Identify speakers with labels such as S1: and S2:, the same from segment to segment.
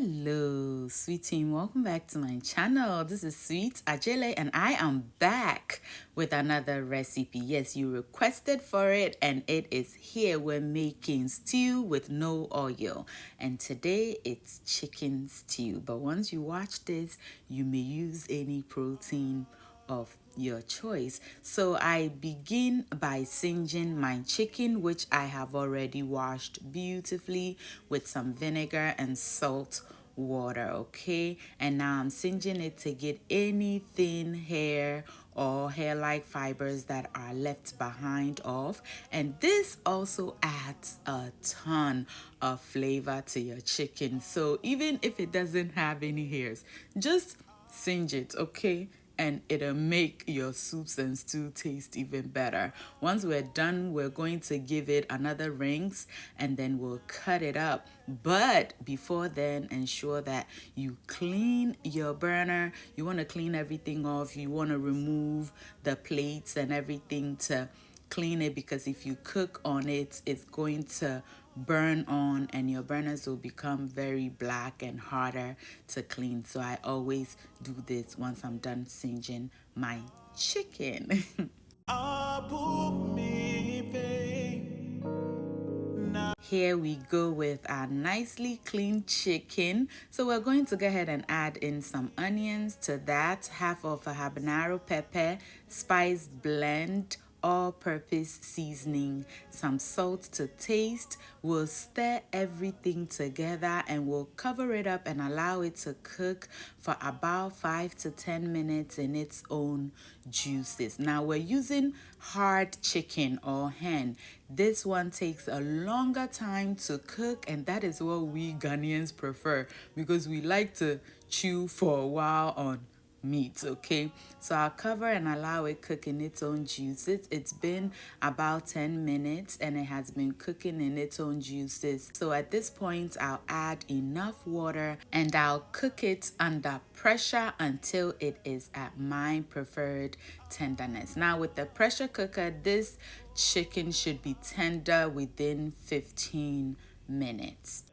S1: Hello, sweet team. Welcome back to my channel. This is Sweet Ajele, and I am back with another recipe. Yes, you requested for it, and it is here. We're making stew with no oil, and today it's chicken stew. But once you watch this, you may use any protein of your choice. So I begin by singeing my chicken, which I have already washed beautifully with some vinegar and salt water. Okay, and now I'm singeing it to get any thin hair or hair-like fibers that are left behind off, and this also adds a ton of flavor to your chicken. So even if it doesn't have any hairs, just singe it, okay? And it'll make your soups and stew taste even better. Once we're done, we're going to give it another rinse and then we'll cut it up. But before then, ensure that you clean your burner. You want to clean everything off. You want to remove the plates and everything to clean it, because if you cook on it, it's going to burn on and your burners will become very black and harder to clean. So I always do this once I'm done singeing my chicken. Here we go with our nicely cleaned chicken. So we're going to go ahead and add in some onions to that, half of a habanero pepper, spice blend, all-purpose seasoning, some salt to taste. We'll stir everything together and we'll cover it up and allow it to cook for about 5 to 10 minutes in its own juices. Now we're using hard chicken or hen. This one takes a longer time to cook, and that is what we Ghanaians prefer because we like to chew for a while on meat. Okay, so I'll cover and allow it cook in its own juices. It's been about 10 minutes and it has been cooking in its own juices. So at this point, I'll add enough water and I'll cook it under pressure until it is at my preferred tenderness. Now with the pressure cooker, this chicken should be tender within 15 minutes.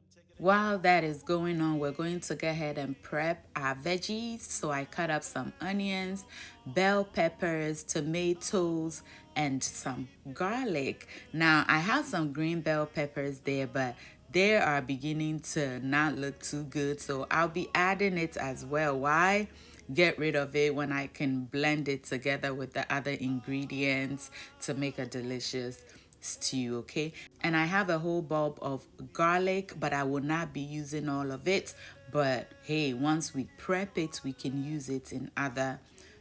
S1: While that is going on, we're going to go ahead and prep our veggies. So I cut up some onions, bell peppers, tomatoes, and some garlic. Now I have some green bell peppers there, but they are beginning to not look too good. So I'll be adding it as well. Why get rid of it when I can blend it together with the other ingredients to make a delicious stew? Okay, and I have a whole bulb of garlic, but I will not be using all of it. But hey, once we prep it, we can use it in other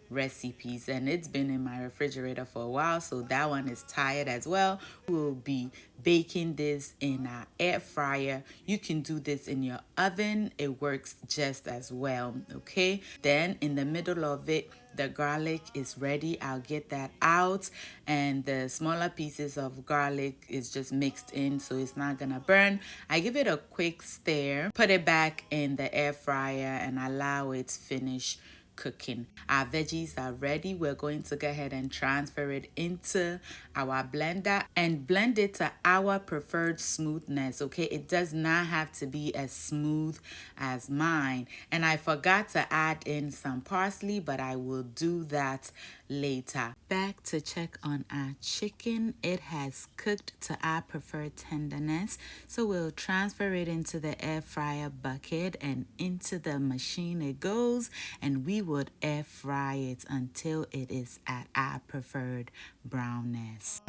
S1: recipes, and it's been in my refrigerator for a while, so that one is tired as well. We'll be baking this in our air fryer. You can do this in your oven, it works just as well. Okay, then in the middle of it, the garlic is ready. I'll get that out, and the smaller pieces of garlic is just mixed in so it's not gonna burn. I give it a quick stir, put it back in the air fryer and allow it finish cooking. Our veggies are ready. We're going to go ahead and transfer it into our blender and blend it to our preferred smoothness. Okay, it does not have to be as smooth as mine. And I forgot to add in some parsley, but I will do that later. Back to check on our chicken. It has cooked to our preferred tenderness, so we'll transfer it into the air fryer bucket and into the machine it goes, and we would air fry it until it is at our preferred brownness.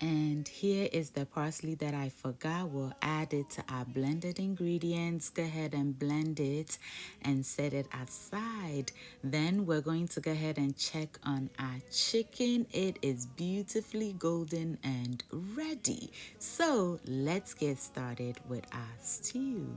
S1: And here is the parsley that I forgot. We'll add it to our blended ingredients. Go ahead and blend it and set it aside. Then we're going to go ahead and check on our chicken. It is beautifully golden and ready. So let's get started with our stew.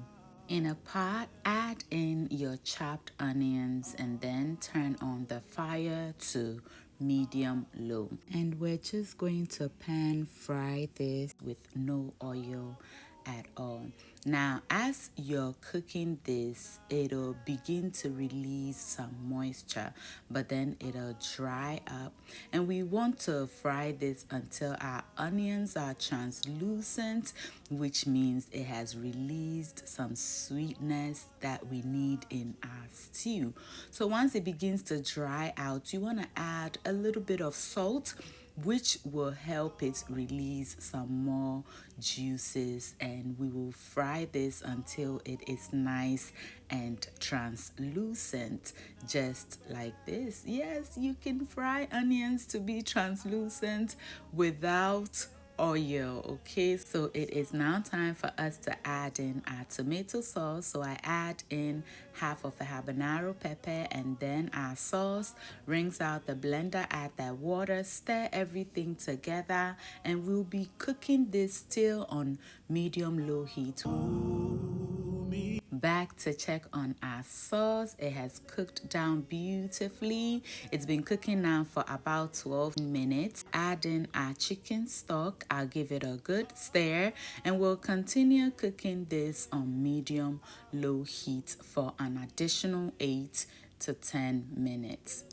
S1: In a pot, add in your chopped onions and then turn on the fire to medium low. And we're just going to pan fry this with no oil at all. Now, as you're cooking this, it'll begin to release some moisture, but then it'll dry up. And we want to fry this until our onions are translucent, which means it has released some sweetness that we need in our stew. So once it begins to dry out, you want to add a little bit of salt, which will help it release some more juices, and we will fry this until it is nice and translucent, just like this. Yes, you can fry onions to be translucent without oil. Okay, so it is now time for us to add in our tomato sauce. So I add in half of a habanero pepper and then our sauce. Rinse out the blender, add that water, stir everything together, and we'll be cooking this still on medium-low heat. Back to check on our sauce. It has cooked down beautifully. It's been cooking now for about 12 minutes. Add in our chicken stock. I'll give it a good stir, and we'll continue cooking this on medium low heat for an additional 8 to 10 minutes.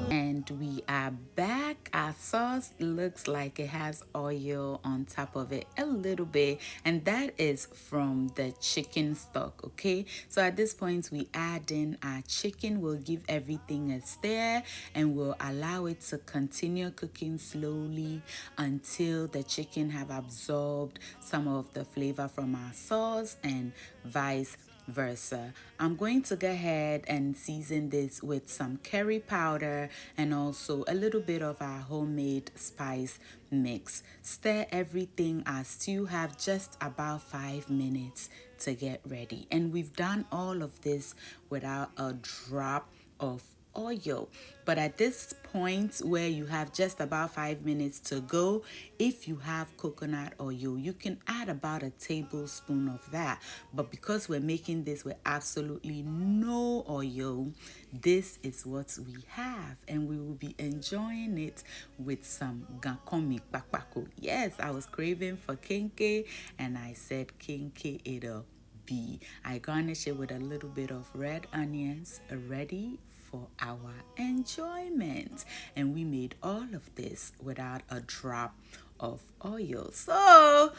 S1: And we are back. Our sauce looks like it has oil on top of it a little bit, and that is from the chicken stock. Okay, so at this point we add in our chicken. We'll give everything a stir, and we'll allow it to continue cooking slowly until the chicken have absorbed some of the flavor from our sauce and vice versa. I'm going to go ahead and season this with some curry powder and also a little bit of our homemade spice mix. Stir everything. Our stew have just about 5 minutes to get ready, and we've done all of this without a drop of oil. But at this point where you have just about 5 minutes to go, if you have coconut oil, you can add about a tablespoon of that. But because we're making this with absolutely no oil, this is what we have, and we will be enjoying it with some gankomi bakbako. Yes, I was craving for kenke, and I said kenke it'll be. I garnish it with a little bit of red onions, ready for our enjoyment. And we made all of this without a drop of oil. So,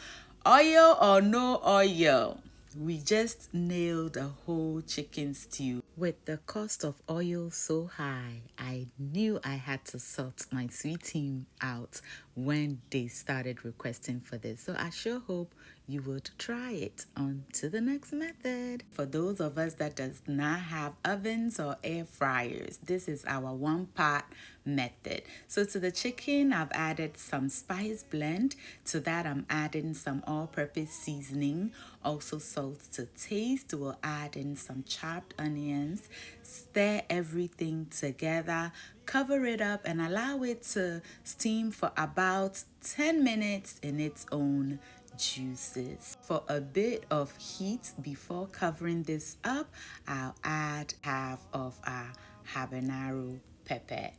S1: oil or no oil, we just nailed a whole chicken stew. With the cost of oil so high, I knew I had to sort my sweet team out when they started requesting for this. So I sure hope you would try it. On to the next method. For those of us that does not have ovens or air fryers, this is our one-pot method. So to the chicken, I've added some spice blend. To that, I'm adding some all-purpose seasoning, also salt to taste. We'll add in some chopped onions, stir everything together, cover it up, and allow it to steam for about 10 minutes in its own juices. For a bit of heat before covering this up, I'll add half of our habanero pepper.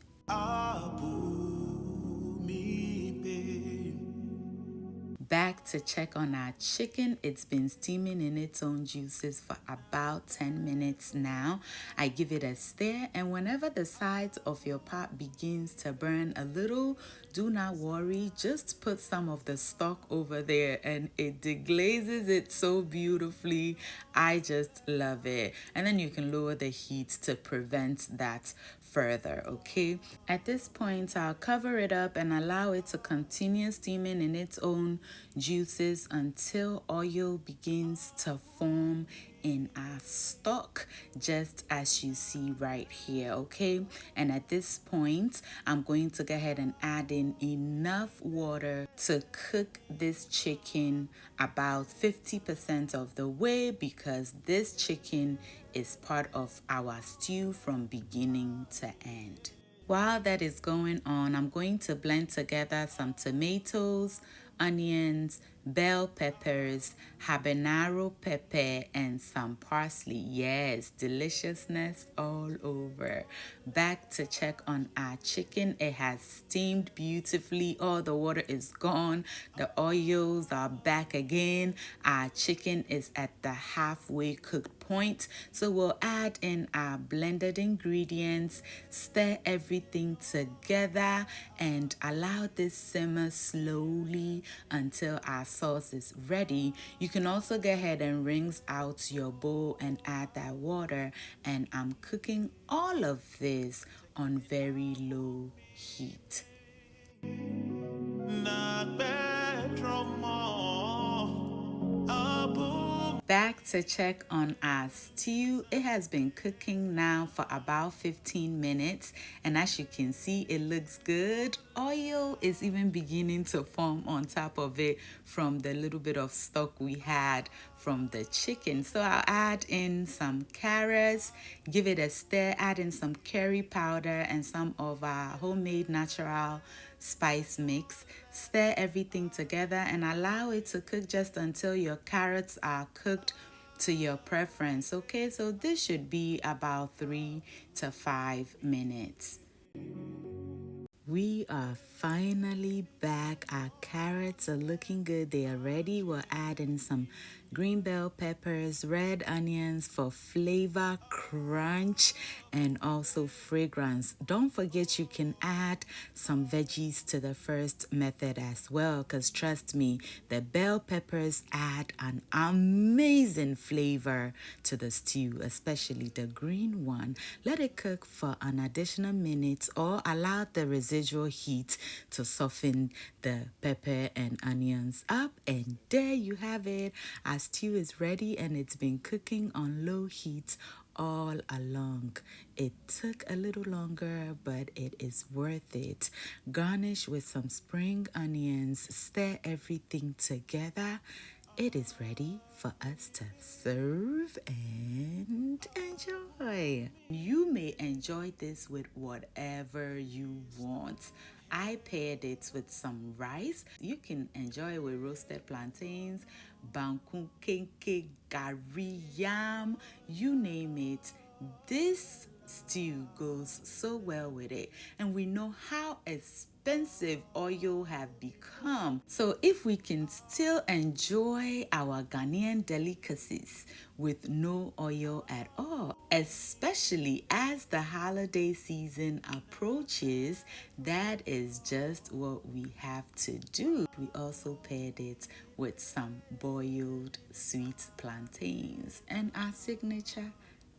S1: Back to check on our chicken. It's been steaming in its own juices for about 10 minutes now. I give it a stir, and whenever the sides of your pot begins to burn a little, do not worry. Just put some of the stock over there, and it deglazes it so beautifully. I just love it. And then you can lower the heat to prevent that further. Okay, at this point I'll cover it up and allow it to continue steaming in its own juices until oil begins to form in our stock, just as you see right here. Okay, and at this point I'm going to go ahead and add in enough water to cook this chicken about 50% of the way, because this chicken is part of our stew from beginning to end. While that is going on, I'm going to blend together some tomatoes, onions, bell peppers, habanero pepper, and some parsley. Yes, deliciousness all over. Back to check on our chicken. It has steamed beautifully. All the water is gone. The oils are back again. Our chicken is at the halfway cooked point. So we'll add in our blended ingredients, stir everything together, and allow this simmer slowly until our sauce is ready. You can also go ahead and rinse out your bowl and add that water. And I'm cooking all of this on very low heat. Back to check on our stew. It has been cooking now for about 15 minutes, and as you can see, it looks good. Oil is even beginning to form on top of it from the little bit of stock we had from the chicken. So I'll add in some carrots, give it a stir, add in some curry powder and some of our homemade natural spice mix. Stir everything together and allow it to cook just until your carrots are cooked to your preference. Okay, so this should be about 3 to 5 minutes. We are finally back. Our carrots are looking good. They are ready. We'll add in some green bell peppers, red onions for flavor, crunch, and also fragrance. Don't forget you can add some veggies to the first method as well, because trust me, the bell peppers add an amazing flavor to the stew, especially the green one. Let it cook for an additional minute or allow the residual heat to soften the pepper and onions up, and there you have it. Our stew is ready and it's been cooking on low heat all along. It took a little longer, but it is worth it. Garnish with some spring onions, stir everything together. It is ready for us to serve and enjoy. You may enjoy this with whatever you want. I paired it with some rice. You can enjoy it with roasted plantains, banku kenke, gari yam, you name it. This stew goes so well with it, and we know how expensive oil have become. So if we can still enjoy our Ghanaian delicacies with no oil at all, especially as the holiday season approaches, that is just what we have to do. We also paired it with some boiled sweet plantains and our signature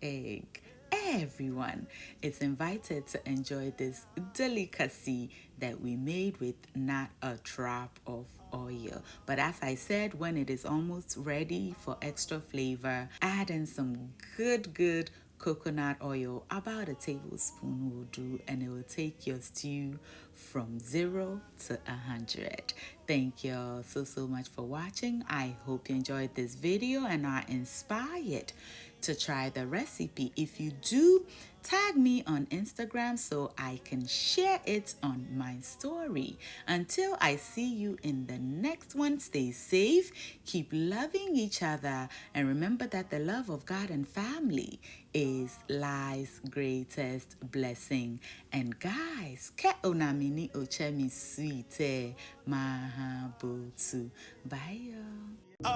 S1: egg. Everyone is invited to enjoy this delicacy that we made with not a drop of oil. But as I said, when it is almost ready for extra flavor, add in some good coconut oil. About a tablespoon will do, and it will take your stew from 0 to 100. Thank you all so much for watching. I hope you enjoyed this video and are inspired to try the recipe. If you do, tag me on Instagram so I can share it on my story. Until I see you in the next one, stay safe, keep loving each other, and remember that the love of God and family is life's greatest blessing. And guys, ke onamini ochemi sweet mahabotu. Bye y'all.